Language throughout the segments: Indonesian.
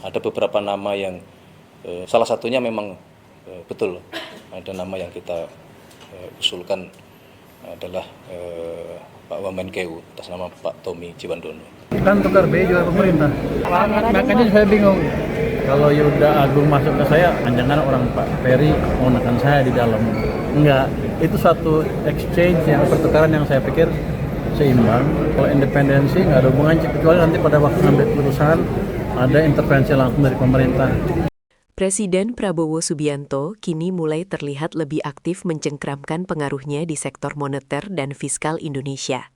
ada beberapa nama yang salah satunya memang betul ada nama yang kita usulkan adalah Pak Wamenkeu atas nama Pak Tommy Ciwandono. Kan tukar B juga pemerintah. Makanya saya bingung. Kalau Yuda Agung masuk ke saya, jangan orang Pak Ferry mau menekan saya di dalam. Enggak, itu satu exchange yang pertukaran yang saya pikir seimbang. Kalau independensi nggak ada hubungan, kecuali nanti pada waktu ambil keputusan ada intervensi langsung dari pemerintah. Presiden Prabowo Subianto kini mulai terlihat lebih aktif mencengkramkan pengaruhnya di sektor moneter dan fiskal Indonesia.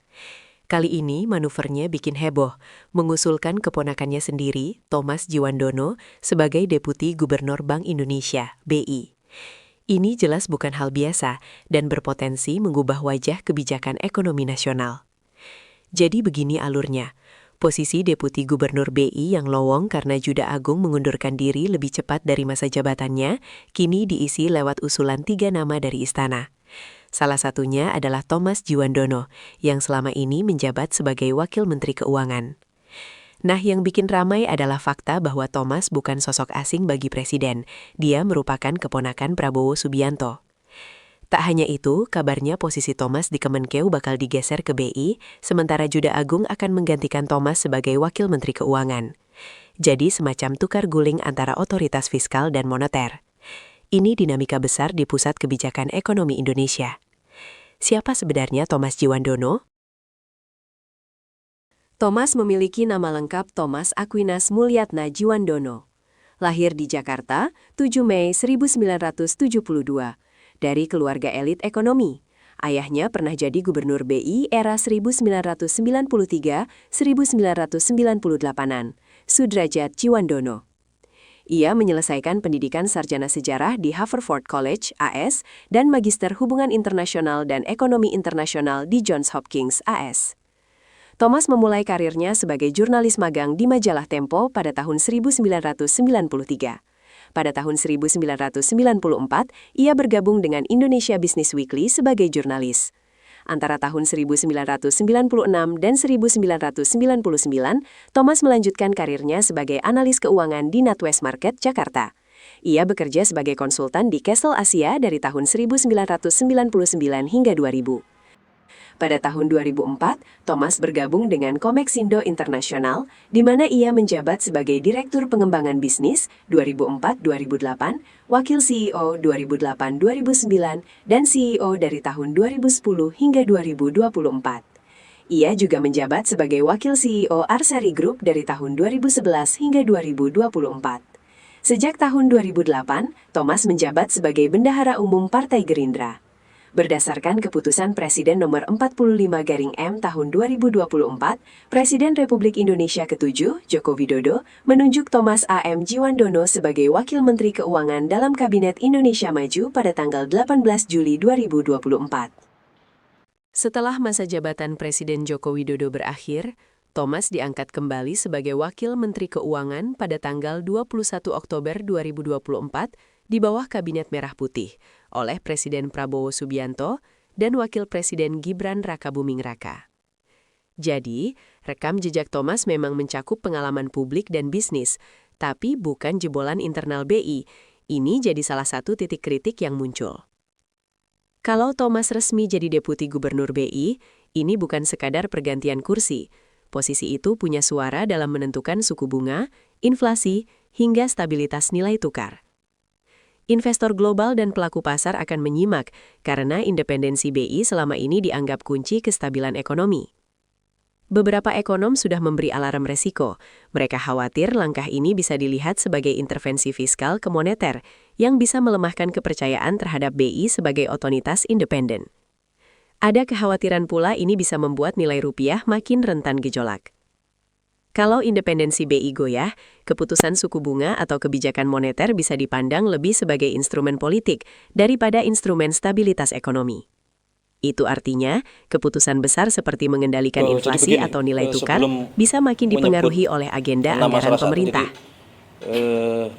Kali ini manuvernya bikin heboh, mengusulkan keponakannya sendiri, Thomas Djiwandono, sebagai Deputi Gubernur Bank Indonesia, BI. Ini jelas bukan hal biasa dan berpotensi mengubah wajah kebijakan ekonomi nasional. Jadi begini alurnya. Posisi Deputi Gubernur BI yang lowong karena Juda Agung mengundurkan diri lebih cepat dari masa jabatannya, kini diisi lewat usulan 3 nama dari istana. Salah satunya adalah Thomas Djiwandono, yang selama ini menjabat sebagai Wakil Menteri Keuangan. Nah, yang bikin ramai adalah fakta bahwa Thomas bukan sosok asing bagi Presiden. Dia merupakan keponakan Prabowo Subianto. Tak hanya itu, kabarnya posisi Thomas di Kemenkeu bakal digeser ke BI, sementara Juda Agung akan menggantikan Thomas sebagai Wakil Menteri Keuangan. Jadi semacam tukar guling antara otoritas fiskal dan moneter. Ini dinamika besar di pusat kebijakan ekonomi Indonesia. Siapa sebenarnya Thomas Djiwandono? Thomas memiliki nama lengkap Thomas Aquinas Mulyatna Djiwandono. Lahir di Jakarta, 7 Mei 1972. Dari keluarga elit ekonomi. Ayahnya pernah jadi gubernur BI era 1993-1998-an, Sudrajat Djiwandono. Ia menyelesaikan pendidikan sarjana sejarah di Haverford College, AS, dan Magister Hubungan Internasional dan Ekonomi Internasional di Johns Hopkins, AS. Thomas memulai karirnya sebagai jurnalis magang di majalah Tempo pada tahun 1993. Pada tahun 1994, ia bergabung dengan Indonesia Business Weekly sebagai jurnalis. Antara tahun 1996 dan 1999, Thomas melanjutkan karirnya sebagai analis keuangan di NatWest Market, Jakarta. Ia bekerja sebagai konsultan di Castle Asia dari tahun 1999 hingga 2000. Pada tahun 2004, Thomas bergabung dengan Komeksindo Internasional, di mana ia menjabat sebagai Direktur Pengembangan Bisnis 2004-2008, Wakil CEO 2008-2009, dan CEO dari tahun 2010 hingga 2024. Ia juga menjabat sebagai Wakil CEO Arsari Group dari tahun 2011 hingga 2024. Sejak tahun 2008, Thomas menjabat sebagai Bendahara Umum Partai Gerindra. Berdasarkan keputusan Presiden nomor 45/M tahun 2024, Presiden Republik Indonesia ke-7, Joko Widodo, menunjuk Thomas A.M. Djiwandono sebagai Wakil Menteri Keuangan dalam Kabinet Indonesia Maju pada tanggal 18 Juli 2024. Setelah masa jabatan Presiden Joko Widodo berakhir, Thomas diangkat kembali sebagai Wakil Menteri Keuangan pada tanggal 21 Oktober 2024 di bawah Kabinet Merah Putih oleh Presiden Prabowo Subianto dan Wakil Presiden Gibran Rakabuming Raka. Jadi, rekam jejak Thomas memang mencakup pengalaman publik dan bisnis, tapi bukan jebolan internal BI. Ini jadi salah satu titik kritik yang muncul. Kalau Thomas resmi jadi Deputi Gubernur BI, ini bukan sekadar pergantian kursi. Posisi itu punya suara dalam menentukan suku bunga, inflasi, hingga stabilitas nilai tukar. Investor global dan pelaku pasar akan menyimak karena independensi BI selama ini dianggap kunci kestabilan ekonomi. Beberapa ekonom sudah memberi alarm resiko. Mereka khawatir langkah ini bisa dilihat sebagai intervensi fiskal ke moneter yang bisa melemahkan kepercayaan terhadap BI sebagai otoritas independen. Ada kekhawatiran pula ini bisa membuat nilai rupiah makin rentan gejolak. Kalau independensi BI goyah, keputusan suku bunga atau kebijakan moneter bisa dipandang lebih sebagai instrumen politik daripada instrumen stabilitas ekonomi. Itu artinya, keputusan besar seperti mengendalikan inflasi atau nilai tukar bisa makin dipengaruhi oleh agenda anggaran pemerintah.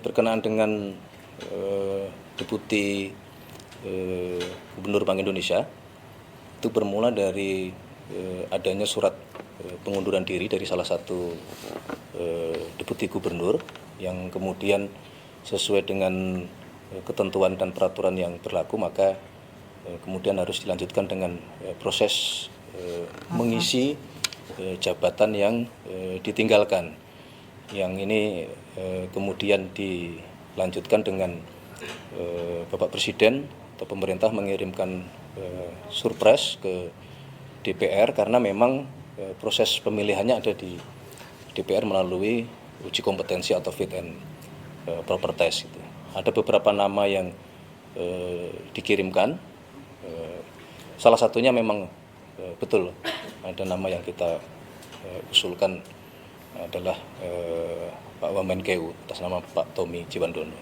Berkenaan dengan Deputi Gubernur Bank Indonesia, itu bermula dari adanya surat pengunduran diri dari salah satu Deputi Gubernur yang kemudian sesuai dengan ketentuan dan peraturan yang berlaku, maka kemudian harus dilanjutkan dengan proses mengisi jabatan yang ditinggalkan. Yang ini kemudian dilanjutkan dengan Bapak Presiden atau pemerintah mengirimkan surpres ke DPR karena memang proses pemilihannya ada di DPR melalui uji kompetensi atau fit and proper test. Gitu. Ada beberapa nama yang dikirimkan, salah satunya memang betul ada nama yang kita usulkan adalah Pak Wamenkeu atas nama Pak Tommy Ciwandono.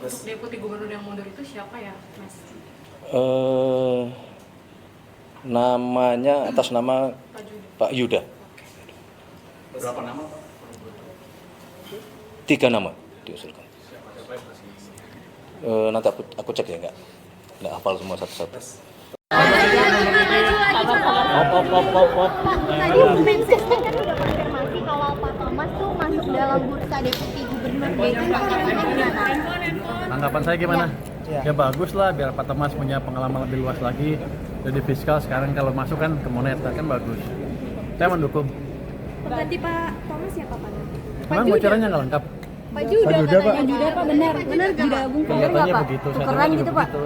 Untuk Deputi Gubernur yang mundur itu siapa ya, Mas? Namanya atas nama Pak Yuda. Berapa nama, Pak? 3 nama diusulkan. Nanti aku cek ya, nggak hafal semua satu-satu. Tadi Mensesnek kan udah konfirmasi kalau Pak Thomas tuh masuk dalam bursa Deputi Gubernur BI. Tanggapannya gimana? Tanggapan saya gimana? Ya bagus lah, biar Pak Thomas punya pengalaman lebih luas lagi. Jadi fiskal sekarang kalau masuk kan ke moneter kan bagus. Saya mendukung. Ganti Pak Thomas siapa Pak? Memang bocorannya nggak lengkap. Pak Juda Juda, Pak. Pak Juda Pak benar Juda Agung Kelihatannya begitu. Saya tukeran dengar gitu juga Pak. begitu.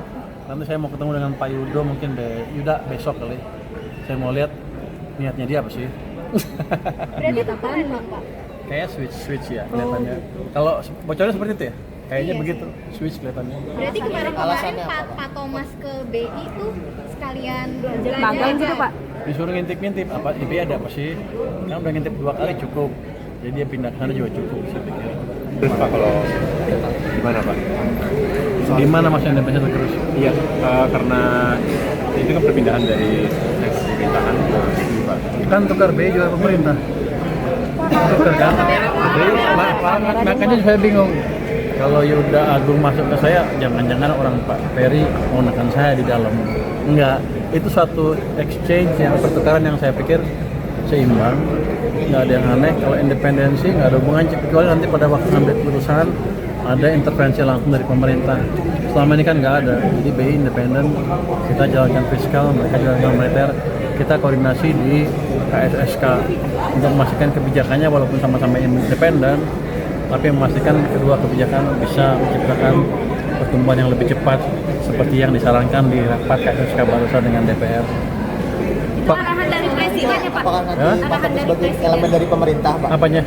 Nanti saya mau ketemu dengan Pak Yudo mungkin Yuda besok kali. Saya mau lihat niatnya dia apa sih. Berarti tukeran Pak. Kayak switch ya kelihatannya. Kalau bocornya seperti itu ya? Kayaknya begitu, switch kelihatannya. Berarti kemarin Pak Thomas ke BI tuh sekalian Magang gitu Pak? Disuruh ngintip-ngintip, apa di BI ada apa sih? Kan udah ngintip 2 kali cukup. Jadi dia pindah ke sana juga cukup, saya pikir. Terus Pak, kalau gimana Pak? Di mana Mas yang independen terus? Iya, karena itu kan perpindahan dari pemerintahan ke BI Pak. Kan tukar BI juga pemerintah. Tukar kan? BI, makanya saya bingung. Kalau Yuda Agung masuk ke saya, jangan-jangan orang Pak Ferry mau nekan saya di dalam. Enggak, itu suatu exchange yang pertukaran yang saya pikir seimbang. Nggak ada yang aneh. Kalau independensi nggak ada hubungannya, kecuali nanti pada waktu ngambil keputusan ada intervensi langsung dari pemerintah. Selama ini kan nggak ada. Jadi BI independen, kita jalankan fiskal, mereka jalankan moneter, kita koordinasi di KSSK untuk memastikan kebijakannya walaupun sama-sama independen, tapi memastikan kedua kebijakan bisa menciptakan pertumbuhan yang lebih cepat seperti yang disarankan di rapat KSSK barusan dengan DPR. Pak, arahan dari presiden ya Pak? Apakah nanti Ya? masuk sebagai elemen dari pemerintah, Pak? Apanya?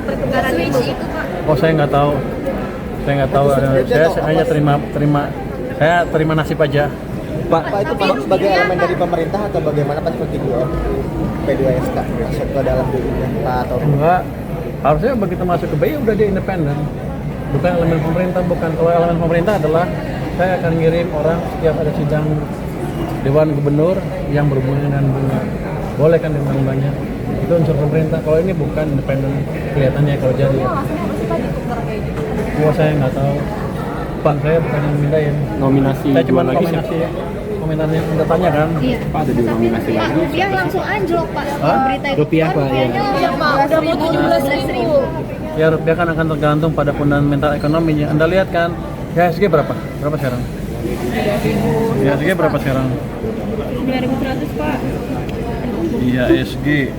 Pertukaran itu Pak. Oh, saya nggak tahu. Saya nggak tahu. Saya hanya terima nasib aja. Pak itu masuk sebagai elemen dari pemerintah atau bagaimana Pak seperti P2SK masuk ke dalam BI-nya Pak atau Enggak. Harusnya begitu masuk ke BI udah dia independen. Bukan elemen pemerintah, bukan. Kalau elemen pemerintah adalah saya akan ngirim orang setiap ada sidang Dewan Gubernur yang berhubungan dengan bunga. Boleh kan undang-undangnya. Itu unsur pemerintah. Kalau ini bukan independen kelihatannya kalau jadi. Ya. Oh, saya nggak tahu. Pak, saya bukan yang mindahin. Nominasi Saya cuma dua lagi nominasi ya. Nominasi udah tanya kan. Iya. Pak ada di nominasi Pak, lagi. rupiah langsung anjlok Pak. Hah? Berita itu Rupiah, Pak, ya. Iya Pak, udah mau 17.000. Ya rupiah kan akan tergantung pada fundamental ekonominya. Anda lihat kan, IHSG berapa? Berapa sekarang? IHSG berapa sekarang? 9.100 Pak. IHSG.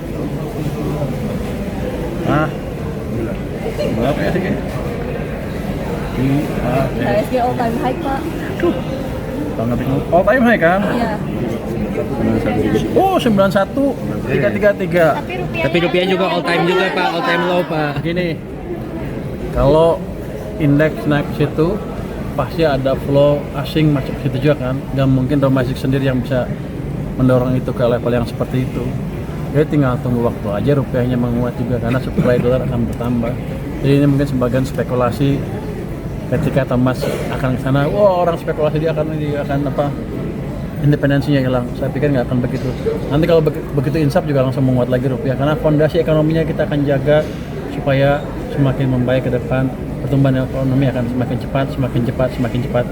Hah? Berapa IHSG? IHSG all time high Pak. Banget bingung. All time high kan? Iya. Oh, 91 333. Tapi rupiah juga all time juga Pak, all time low Pak. Gini, kalau indeks naik ke situ pasti ada flow asing masuk ke situ juga kan. Gak mungkin domestik sendiri yang bisa mendorong itu ke level yang seperti itu. Jadi tinggal tunggu waktu aja rupiahnya menguat juga karena supply dolar akan bertambah. Jadi ini mungkin sebagian spekulasi ketika Thomas akan ke sana. Wah, orang spekulasi dia akan apa? Independensinya hilang. Saya pikir nggak akan begitu. Nanti kalau begitu insaf juga langsung menguat lagi rupiah karena fondasi ekonominya kita akan jaga supaya semakin membaik ke depan. Pertumbuhan ekonomi akan semakin cepat.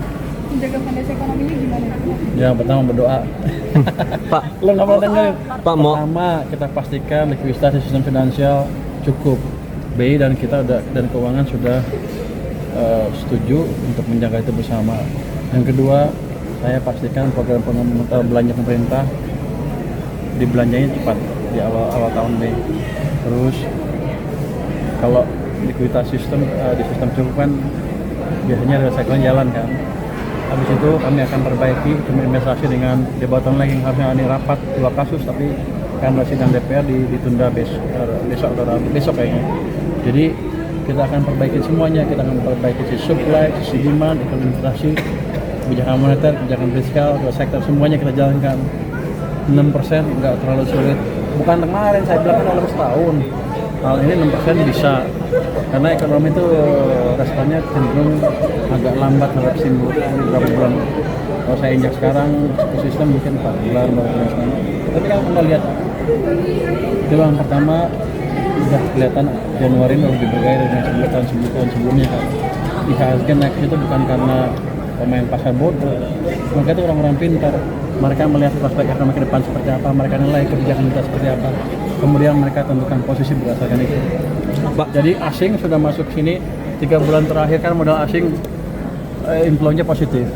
menjaga fondasi ekonominya gimana? Yang pertama berdoa. Pak, Lo nggak mau dengerin? Pak mau Pertama kita pastikan likuiditas di sistem finansial cukup. BI dan kita dan keuangan sudah setuju untuk menjaga itu bersama. Yang kedua, saya pastikan program belanja pemerintah dibelanjanya cepat di awal tahun Mei. Terus kalau likuiditas sistem di sistem cukup kan biasanya recycling jalan kan. Habis itu kami akan perbaiki investasi dengan debottlenecking. Harusnya ini rapat 2 kasus tapi karena sidang DPR ditunda besok kayaknya. Jadi kita akan perbaiki semuanya, kita akan perbaiki sisi supply, sisi demand, ekonomi inflasi, kebijakan moneter, kebijakan fiskal, dua sektor semuanya kita jalankan. 6% nggak terlalu sulit. Bukan kemarin saya bilang kan dalam setahun. Hal ini 6% bisa, karena ekonomi itu responnya cenderung agak lambat terhadap stimulus beberapa bulan. Kalau saya injak sekarang ke sistem mungkin 4 bulan baru respon. Tapi kalau Anda lihat gelombang pertama sudah kelihatan Januari lebih bergairah dengan tahun sebelumnya kan. IHSG naik itu bukan karena pemain pasar bodoh, mereka itu orang-orang pintar. Mereka melihat prospek ekonomi ke depan seperti apa, mereka nilai kebijakan kita seperti apa, kemudian mereka tentukan posisi berdasarkan itu. Jadi asing sudah masuk sini 3 bulan terakhir kan modal asing inflow-nya positif.